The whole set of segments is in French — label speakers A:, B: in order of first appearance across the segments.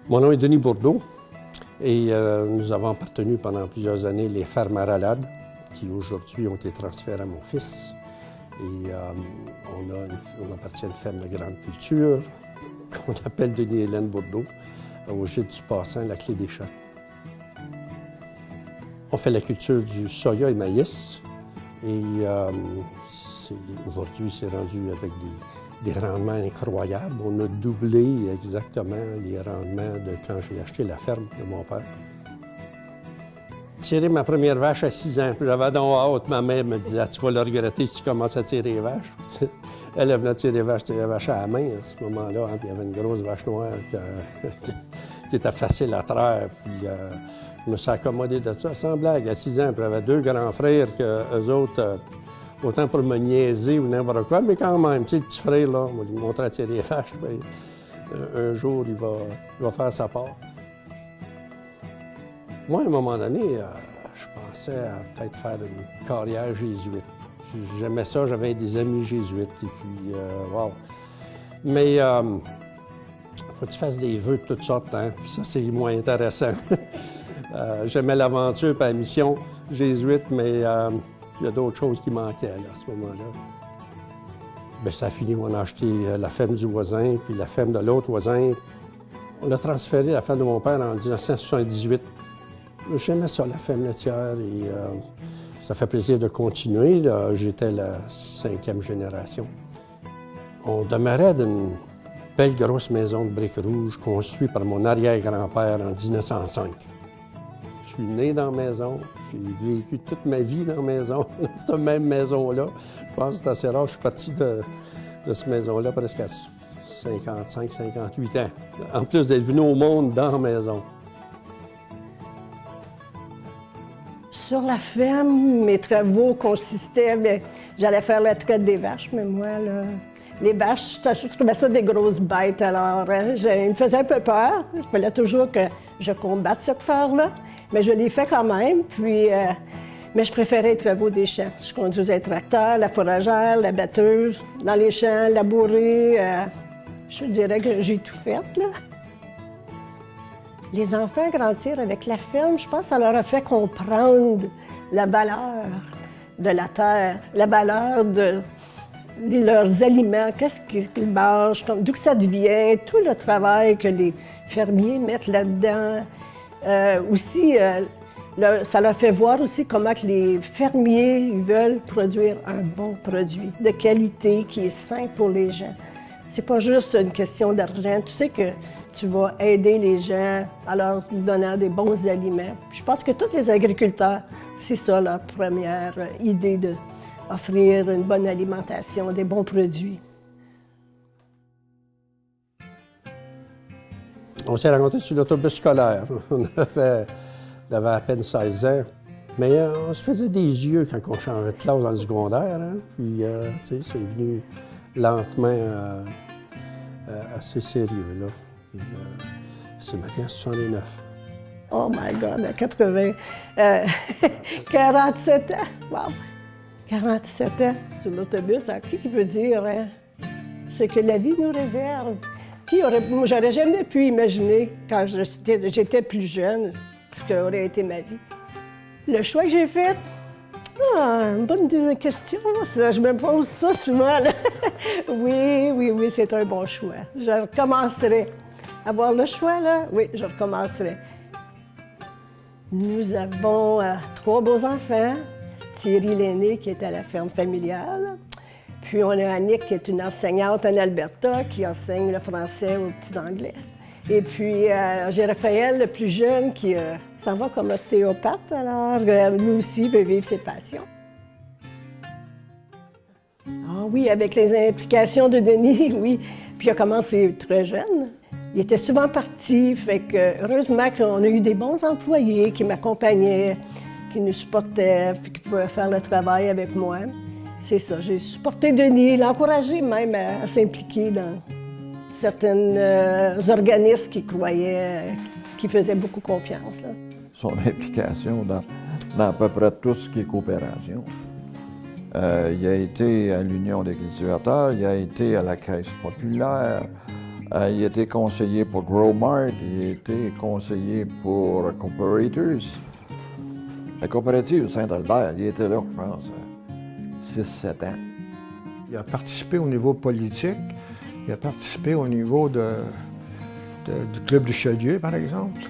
A: Mon nom est Denis Bourdeau et nous avons appartenu pendant plusieurs années les fermes à Ralade, qui aujourd'hui ont été transférées à mon fils. Et on appartient à une ferme de grande culture qu'on appelle Denis Hélène Bourdeau, au gîte du Passant, la Clé des Champs. On fait la culture du soya et maïs et aujourd'hui c'est rendu avec des rendements incroyables. On a doublé exactement les rendements de quand j'ai acheté la ferme de mon père. Tirer ma première vache à 6 ans. J'avais donc hâte. Ma mère me disait, tu vas le regretter si tu commences à tirer les vaches. Elle venait tirer les vaches à la main à ce moment-là. Hein, puis il y avait une grosse vache noire qui était facile à traire. Puis je me suis accommodé de ça. Sans blague, à 6 ans, puis j'avais 2 grands frères que eux autres, autant pour me niaiser ou n'importe quoi, mais quand même, tu sais, le petit frère, là, on va lui montrer à tirer les vaches. Bien, un jour, il va faire sa part. Moi, à un moment donné, je pensais à peut-être faire une carrière jésuite. J'aimais ça, j'avais des amis jésuites, et puis, wow. Mais faut que tu fasses des vœux de toutes sortes, hein? Puis ça, c'est moins intéressant. J'aimais l'aventure et la mission jésuite, mais il y a d'autres choses qui manquaient là, à ce moment-là. Bien, ça a fini, on a acheté la ferme du voisin, puis la ferme de l'autre voisin. On a transféré la ferme de mon père en 1978. J'aimais ça, la ferme laitière, et ça fait plaisir de continuer. J'étais la 5e génération. On demeurait d'une belle grosse maison de briques rouges construite par mon arrière-grand-père en 1905. Je suis né dans la maison, j'ai vécu toute ma vie dans la maison, dans cette même maison-là. Je pense que c'est assez rare, je suis parti de cette maison-là presque à 55, 58 ans, en plus d'être venu au monde dans la maison.
B: Sur la ferme, mes travaux consistaient, j'allais faire la traite des vaches, mais moi, là, les vaches, je trouvais ça des grosses bêtes, alors il me faisait un peu peur. Il fallait toujours que je combatte cette peur-là, mais je l'ai fait quand même, puis, mais je préférais les travaux des champs. Je conduisais le tracteur, la fourragère, la batteuse, dans les champs, labourer, je dirais que j'ai tout fait, là. Les enfants grandir avec la ferme, je pense que ça leur a fait comprendre la valeur de la terre, la valeur de leurs aliments, qu'est-ce qu'ils mangent, d'où ça devient, tout le travail que les fermiers mettent là-dedans. Aussi, ça leur fait voir aussi comment que les fermiers veulent produire un bon produit de qualité qui est sain pour les gens. C'est pas juste une question d'argent. Tu sais que tu vas aider les gens en leur donnant des bons aliments. Je pense que tous les agriculteurs, c'est ça leur première idée, d'offrir une bonne alimentation, des bons produits.
A: On s'est rencontrés sur l'autobus scolaire. On avait à peine 16 ans. Mais on se faisait des yeux quand on changeait de classe dans le secondaire. Hein? Puis, tu sais, c'est venu lentement assez sérieux, là. C'est marié en 69.
B: Oh my God, à 80, 47 ans, wow! 47 ans sur l'autobus, qui veut dire, hein? C'est que la vie nous réserve. Moi, j'aurais jamais pu imaginer, quand j'étais plus jeune, ce qu'aurait été ma vie. Le choix que j'ai fait, une bonne question, ça, je me pose ça souvent, là. Oui, c'est un bon choix. Je recommencerai. Avoir le choix, là, oui, je recommencerai. Nous avons 3 beaux enfants. Thierry l'aîné qui est à la ferme familiale. Puis on a Annick qui est une enseignante en Alberta qui enseigne le français aux petits Anglais. Et puis j'ai Raphaël, le plus jeune, qui s'en va comme ostéopathe. Alors lui aussi veut vivre ses passions. Ah oui, avec les implications de Denis, oui. Puis il a commencé très jeune. Il était souvent parti, fait que heureusement qu'on a eu des bons employés qui m'accompagnaient, qui nous supportaient, puis qui pouvaient faire le travail avec moi. C'est ça, j'ai supporté Denis, l'encouragé même à s'impliquer dans certains organismes qui croyaient, qui faisaient beaucoup confiance, là.
C: Son implication dans à peu près tout ce qui est coopération. Il a été à l'Union des cultivateurs, il a été à la Caisse populaire, il a été conseiller pour Growmart, il a été conseiller pour Cooperators. La coopérative de Saint-Albert, il était là, je pense, 6-7 ans.
D: Il a participé au niveau politique, il a participé au niveau du Club du Chaudieu, par exemple.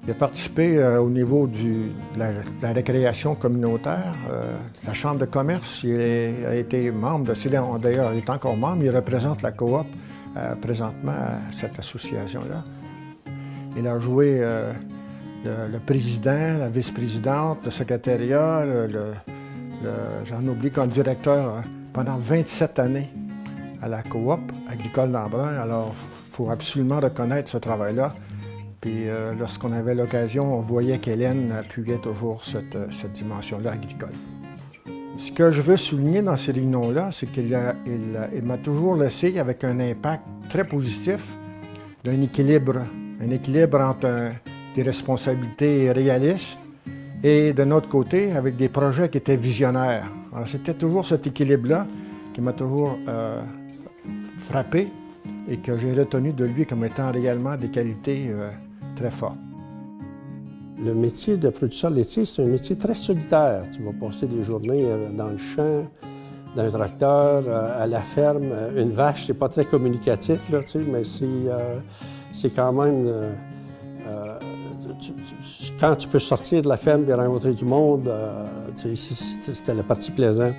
D: Il a participé au niveau de la récréation communautaire, la Chambre de commerce. Il a été membre de... D'ailleurs, il est encore membre, il représente la coop présentement à cette association-là. Il a joué le président, la vice-présidente, le secrétariat, j'en oublie comme directeur pendant 27 années à la coop agricole d'Embrun. Alors, il faut absolument reconnaître ce travail-là. Puis lorsqu'on avait l'occasion, on voyait qu'Hélène appuyait toujours cette dimension-là agricole. Ce que je veux souligner dans ces réunions-là, c'est qu'il m'a toujours laissé avec un impact très positif d'un équilibre. Un équilibre entre des responsabilités réalistes et de notre côté, avec des projets qui étaient visionnaires. Alors c'était toujours cet équilibre-là qui m'a toujours frappé et que j'ai retenu de lui comme étant réellement des qualités très fortes.
A: Le métier de producteur laitier, c'est un métier très solitaire. Tu vas passer des journées dans le champ, dans un tracteur, à la ferme. Une vache, c'est pas très communicatif, là, tu sais, mais c'est quand même... quand tu peux sortir de la ferme et rencontrer du monde, c'était la partie plaisante.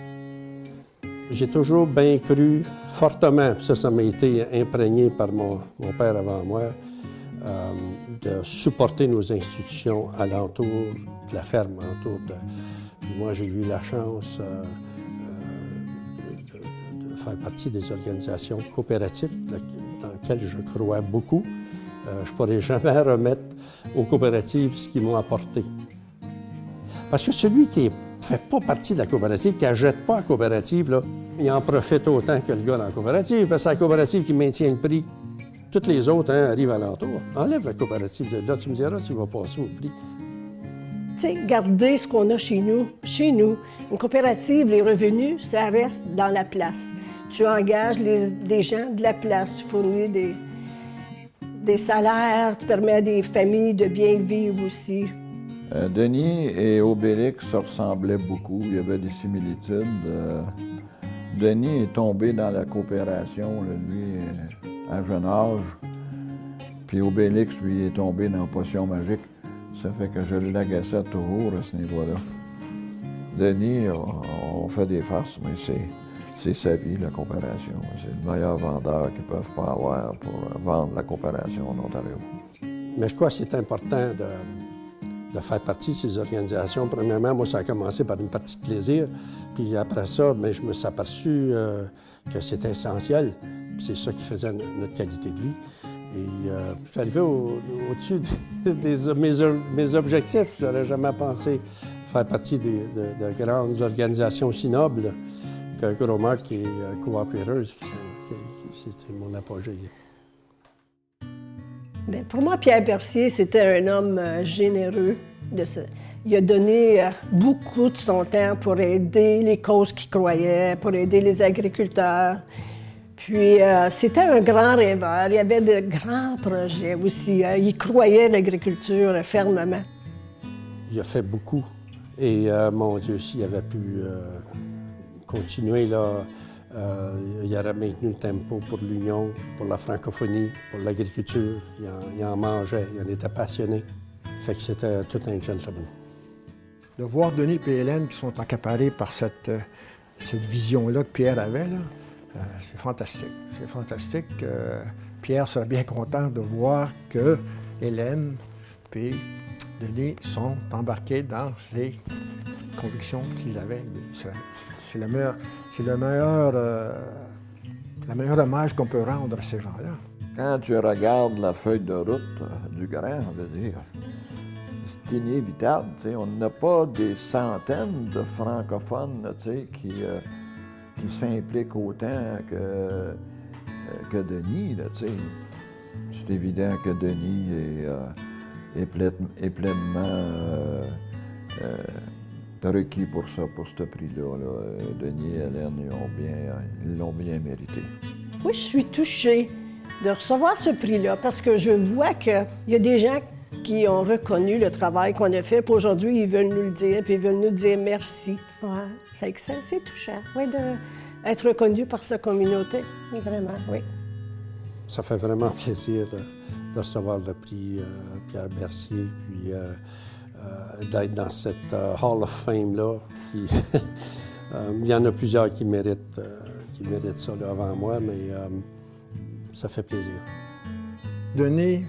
A: J'ai toujours bien cru fortement, puis ça m'a été imprégné par mon père avant moi, de supporter nos institutions alentour de la ferme, alentour de... Puis moi, j'ai eu la chance de faire partie des organisations coopératives dans lesquelles je crois beaucoup. Je ne pourrai jamais remettre aux coopératives ce qu'ils m'ont apporté. Parce que celui qui ne fait pas partie de la coopérative, qui n'achète pas à la coopérative, là, il en profite autant que le gars dans la coopérative, parce que c'est la coopérative qui maintient le prix. Toutes les autres arrivent alentour. Enlève la coopérative de là, tu me diras s'il va passer au prix.
B: Tu sais, garder ce qu'on a chez nous. Chez nous, une coopérative, les revenus, ça reste dans la place. Tu engages des gens de la place, tu fournis des salaires, tu permets à des familles de bien vivre aussi.
C: Denis et Obélix se ressemblaient beaucoup, il y avait des similitudes. Denis est tombé dans la coopération, là, lui, à jeune âge. Puis Obélix, lui, est tombé dans la potion magique. Ça fait que je l'agaçais toujours à ce niveau-là. Denis, on fait des farces, mais c'est sa vie, la coopération. C'est le meilleur vendeur qu'ils peuvent pas avoir pour vendre la coopération en Ontario.
A: Mais je crois que c'est important de faire partie de ces organisations. Premièrement, moi, ça a commencé par une partie de plaisir. Puis après ça, bien, je me suis aperçu que c'était essentiel. C'est ça qui faisait notre qualité de vie. Et je suis arrivé au-dessus de mes objectifs. Je n'aurais jamais pensé faire partie de grandes organisations aussi nobles que Growmart et Cooperators. C'était mon apogée.
B: Bien, pour moi, Pierre Bercier, c'était un homme généreux. Il a donné beaucoup de son temps pour aider les causes qu'il croyait, pour aider les agriculteurs. Puis, c'était un grand rêveur. Il avait de grands projets aussi. Il croyait à l'agriculture fermement.
A: Il a fait beaucoup. Et, mon Dieu, s'il avait pu continuer, là, il aurait maintenu le tempo pour l'Union, pour la francophonie, pour l'agriculture. Il en mangeait, il en était passionné. Fait que c'était tout un gentleman.
D: De voir Denis et Hélène qui sont accaparés par cette vision-là que Pierre avait, là, c'est fantastique. C'est fantastique. Pierre serait bien content de voir que Hélène et Denis sont embarqués dans ces convictions qu'ils avaient. C'est le meilleur hommage qu'on peut rendre à ces gens-là.
C: Quand tu regardes la feuille de route du grand, on veut dire, c'est inévitable. T'sais. On n'a pas des centaines de francophones qui s'impliquent autant que Denis. C'est évident que Denis est pleinement requis pour ça, pour ce prix-là. Là. Denis et Hélène, ils l'ont bien mérité.
B: Oui, je suis touchée de recevoir ce prix-là parce que je vois qu'il y a des gens qui ont reconnu le travail qu'on a fait. Puis aujourd'hui, ils veulent nous le dire, puis ils veulent nous dire merci. Ouais. Fait que c'est touchant, oui, d'être reconnu par sa communauté. Vraiment, oui.
A: Ça fait vraiment plaisir de recevoir le prix Pierre Bercier, puis d'être dans cette Hall of Fame-là. Il y en a plusieurs qui méritent ça là, avant moi, mais ça fait plaisir.
D: Denis,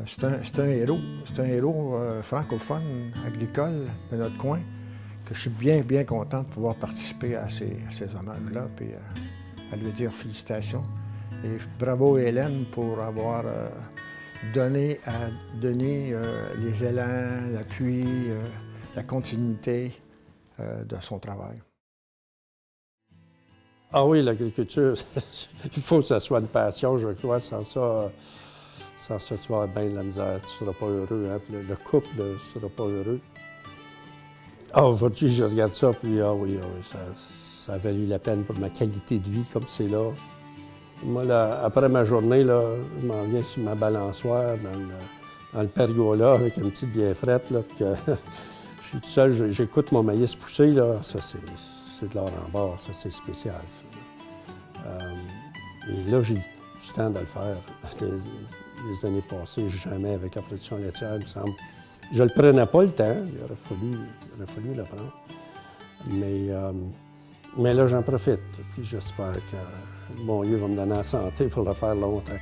D: c'est un héros. C'est un héros francophone, agricole de notre coin, que je suis bien content de pouvoir participer à ces hommages-là, puis à lui dire félicitations. Et bravo Hélène pour avoir donné à Denis les élans, l'appui, la continuité de son travail.
A: Ah oui, l'agriculture, il faut que ça soit une passion, je crois. Sans ça, tu vas avoir bien de la misère, tu ne seras pas heureux. Hein? Puis le couple ne sera pas heureux. Ah, aujourd'hui, je regarde ça, puis ah oui, ça a valu la peine pour ma qualité de vie comme c'est là. Moi, là, après ma journée, là, je m'en viens sur ma balançoire dans le pergola avec une petite bière frette, là, puis que je suis tout seul, j'écoute mon maïs pousser, là, ça c'est de l'or en barre, ça c'est spécial. Ça. Et là, j'ai eu du temps de le faire. Les années passées, jamais avec la production laitière, il me semble. Je le prenais pas le temps, il aurait fallu le prendre. Mais là, j'en profite, puis j'espère que bon Dieu va me donner la santé pour le faire longtemps.